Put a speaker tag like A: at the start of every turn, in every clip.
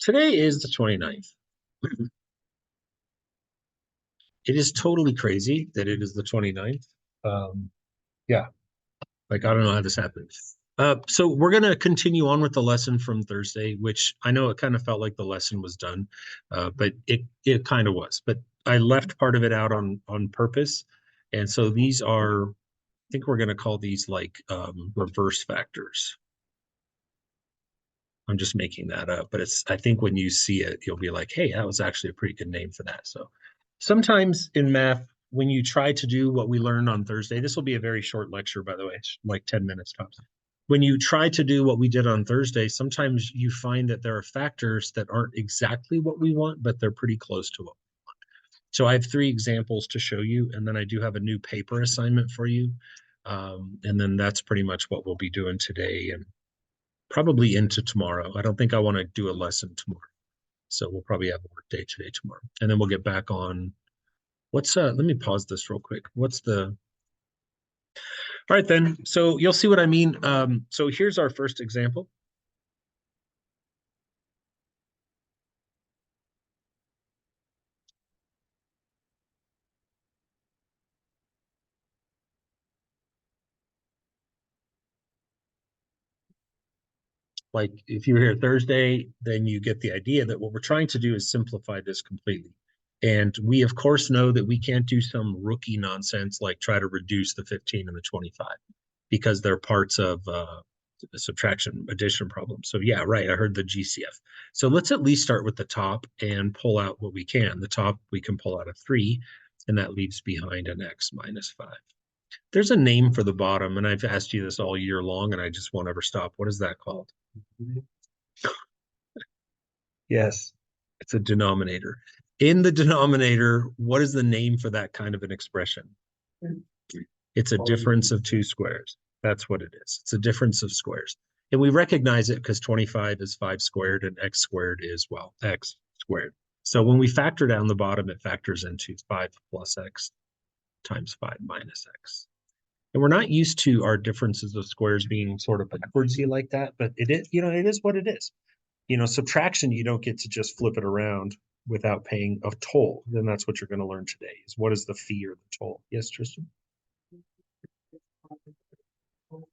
A: Today is the 29th. It is totally crazy that it is the 29th. Yeah, like I don't know how this happened. So we're going to continue on with the lesson from Thursday, which I know it kind of felt like the lesson was done, but it kind of was. But I left part of it out on purpose. And so these are, I think we're going to call these like reverse factors. I'm just making that up, but I think when you see it, you'll be like, hey, that was actually a pretty good name for that. So sometimes in math, when you try to do what we learned on Thursday, this will be a very short lecture, by the way, it's like 10 minutes tops. When you try to do what we did on Thursday, sometimes you find that there are factors that aren't exactly what we want, but they're pretty close to what. So I have three examples to show you, and then I do have a new paper assignment for you. And then that's pretty much what we'll be doing today and probably into tomorrow. I don't think I want to do a lesson tomorrow. So we'll probably have a work day today, tomorrow. And then we'll get back on let me pause this real quick. All right then. So you'll see what I mean. So here's our first example. Like if you were here Thursday, then you get the idea that what we're trying to do is simplify this completely. And we, of course, know that we can't do some rookie nonsense like try to reduce the 15 and the 25 because they're parts of the subtraction addition problem. So yeah, right. I heard the GCF. So let's at least start with the top and pull out what we can. The top, we can pull out a 3, and that leaves behind an x minus 5. There's a name for the bottom, and I've asked you this all year long, and I just won't ever stop. What is that called? Yes, it's a denominator. In the denominator, what is the name for that kind of an expression? It's a difference of two squares. That's what it is. It's a difference of squares. And we recognize it because 25 is 5 squared and x squared is, well, x squared. So when we factor down the bottom, it factors into 5 plus x times 5 minus x. And we're not used to our differences of squares being sort of backwardsy like that, but it is, it is what it is. Subtraction, you don't get to just flip it around without paying a toll. Then that's what you're going to learn today is what is the fee or the toll. Yes, Tristan?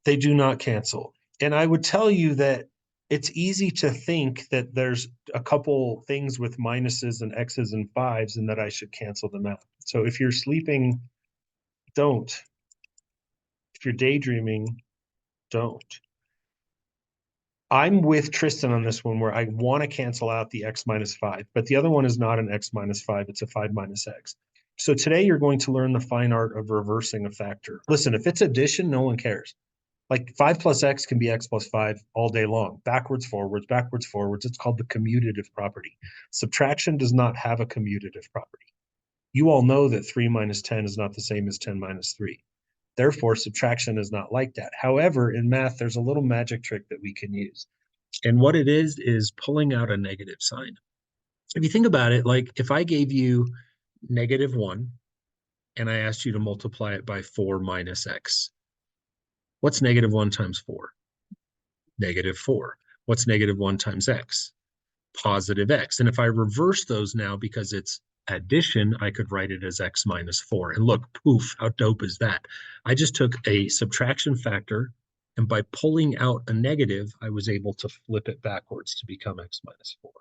A: They do not cancel. And I would tell you that it's easy to think that there's a couple things with minuses and x's and fives and that I should cancel them out. So if you're sleeping, don't. If you're daydreaming, don't. I'm with Tristan on this one where I want to cancel out the x minus 5, but the other one is not an x minus 5, it's a 5 minus x. So today you're going to learn the fine art of reversing a factor. Listen, if it's addition, no one cares. Like 5 plus x can be x plus 5 all day long, backwards, forwards, backwards, forwards. It's called the commutative property. Subtraction does not have a commutative property. You all know that 3 minus 10 is not the same as 10 minus 3. Therefore, subtraction is not like that. However, in math, there's a little magic trick that we can use. And what it is pulling out a negative sign. If you think about it, like if I gave you -1 and I asked you to multiply it by 4 minus x, what's -1 times 4? -4. What's -1 times x? Positive x. And if I reverse those now because it's addition, I could write it as x minus 4. And look, poof, how dope is that? I just took a subtraction factor, and by pulling out a negative, I was able to flip it backwards to become x minus 4.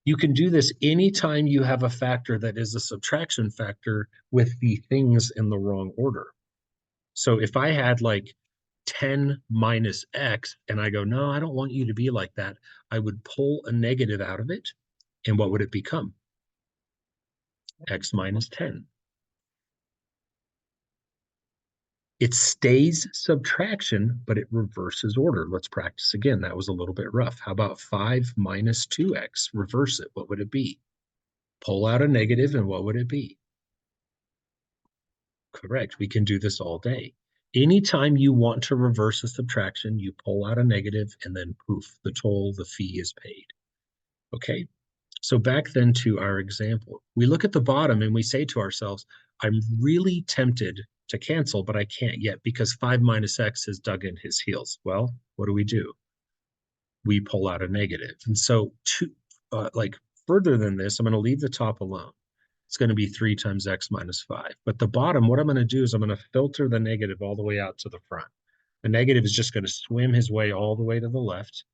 A: You can do this anytime you have a factor that is a subtraction factor with the things in the wrong order. So if I had like 10 minus x and I go, no, I don't want you to be like that, I would pull a negative out of it. And what would it become? X minus 10. It stays subtraction, but it reverses order. Let's practice again. That was a little bit rough. How about 5 minus 2x? Reverse it. What would it be? Pull out a negative, and what would it be? Correct. We can do this all day. Anytime you want to reverse a subtraction, you pull out a negative, and then poof, the toll, the fee is paid. Okay, so back then to our example. We look at the bottom and we say to ourselves, I'm really tempted to cancel, but I can't yet because 5 minus x has dug in his heels. Well, what do? we pull out a negative. And so like further than this, I'm going to leave the top alone. It's going to be 3 times x minus 5. But the bottom, what I'm going to do is I'm going to filter the negative all the way out to the front. The negative is just going to swim his way all the way to the left.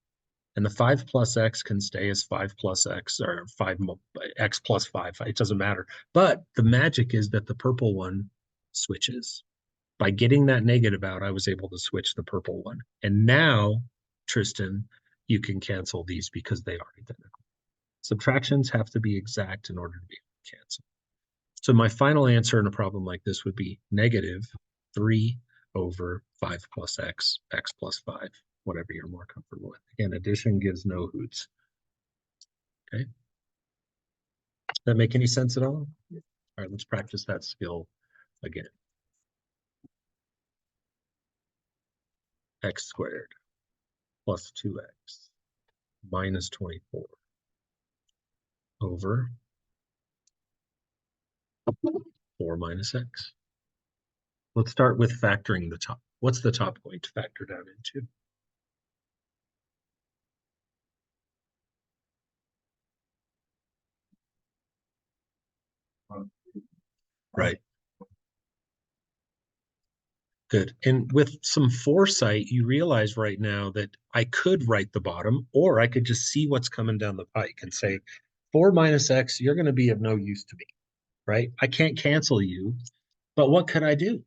A: And the 5 plus x can stay as 5 plus x, or 5x plus 5. It doesn't matter. But the magic is that the purple one switches. By getting that negative out, I was able to switch the purple one. And now, Tristan, you can cancel these because they are identical. Subtractions have to be exact in order to be able to cancel. So my final answer in a problem like this would be negative 3 over 5 plus x, x plus 5, whatever you're more comfortable with. Again, addition gives no hoots. Okay. Does that make any sense at all? All right, let's practice that skill again. X squared plus 2x minus 24 over 4 minus x. Let's start with factoring the top. What's the top going to factor down into? Right. Good. And with some foresight, you realize right now that I could write the bottom, or I could just see what's coming down the pike and say, 4 minus x, you're going to be of no use to me, right? I can't cancel you, but what could I do?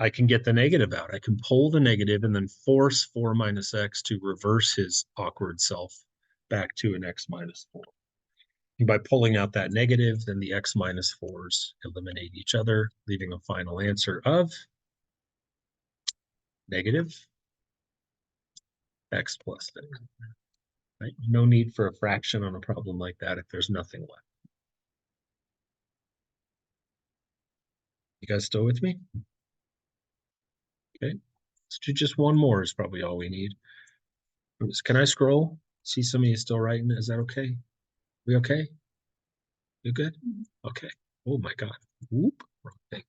A: I can get the negative out. I can pull the negative and then force 4 minus x to reverse his awkward self back to an x minus 4. And by pulling out that negative, then the x minus 4s eliminate each other, leaving a final answer of negative x plus x. Right? No need for a fraction on a problem like that if there's nothing left. You guys still with me? Okay. Let's do just one more is probably all we need. Can I scroll? See some of you still writing. Is that okay? We okay? You good? Okay. Oh my God. Whoop. Wrong thing.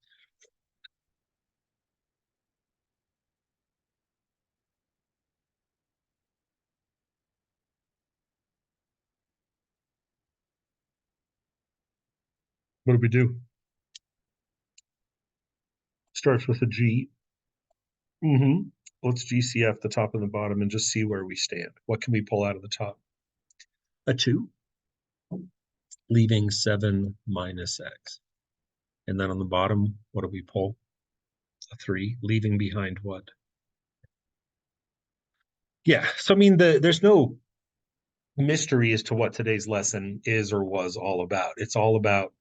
A: What do we do? Starts with a G. Let's GCF the top and the bottom and just see where we stand. What can we pull out of the top? A 2, leaving 7 minus x. And then on the bottom, what do we pull? A 3, leaving behind what? Yeah, so I mean, there's no mystery as to what today's lesson is or was all about. It's all about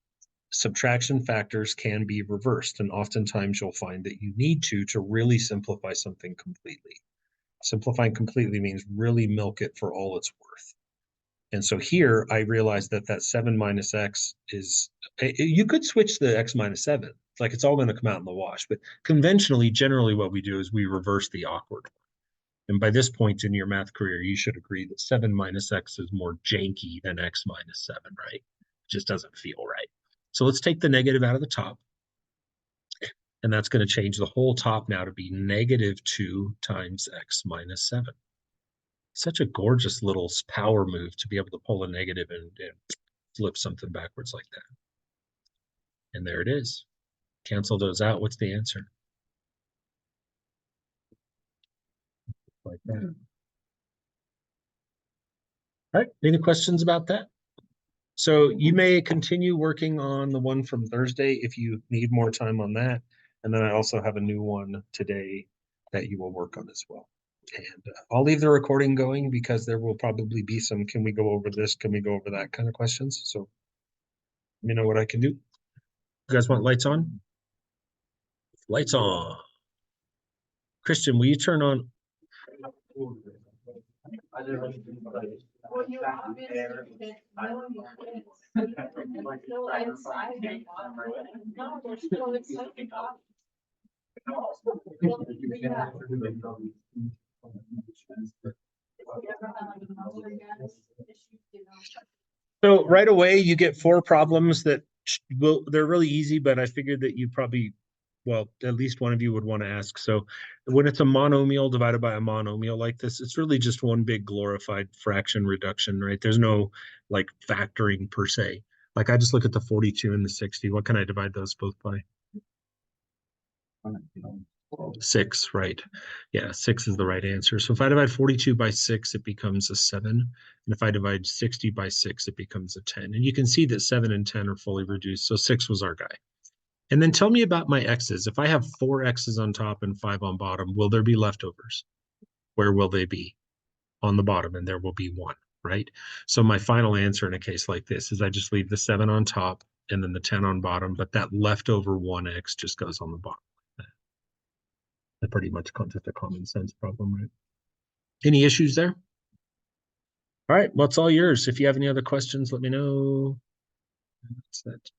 A: subtraction factors can be reversed, and oftentimes you'll find that you need to really simplify something completely. Simplifying completely means really milk it for all it's worth. And so here I realized that 7 minus x is, you could switch the x minus 7. Like it's all going to come out in the wash. But conventionally, generally what we do is we reverse the awkward. And by this point in your math career, you should agree that 7 minus x is more janky than x minus 7, right? It just doesn't feel right. So let's take the negative out of the top. And that's going to change the whole top now to be negative 2 times x minus 7. Such a gorgeous little power move to be able to pull a negative and flip something backwards like that. And there it is. Cancel those out. What's the answer? Like that. All right. Any questions about that? So you may continue working on the one from Thursday if you need more time on that. And then I also have a new one today that you will work on as well. And I'll leave the recording going because there will probably be some, can we go over this? Can we go over that kind of questions? So let me know what I can do. You guys want lights on? Lights on. Christian, will you turn on? So right away, you get 4 problems that they're really easy, but I figured that you probably well, at least one of you would want to ask. So when it's a monomial divided by a monomial like this, it's really just one big glorified fraction reduction, right? There's no like factoring per se. Like I just look at the 42 and the 60. What can I divide those both by? 6, right? Yeah, 6 is the right answer. So if I divide 42 by 6, it becomes a 7. And if I divide 60 by 6, it becomes a 10. And you can see that 7 and 10 are fully reduced. So 6 was our guy. And then tell me about my x's. If I have 4 x's on top and 5 on bottom, will there be leftovers? Where will they be? On the bottom, and there will be 1, right? So my final answer in a case like this is I just leave the 7 on top and then the 10 on bottom, but that leftover 1x just goes on the bottom. That pretty much just a common sense problem, right? Any issues there? All right, well, it's all yours. If you have any other questions, let me know. That's that.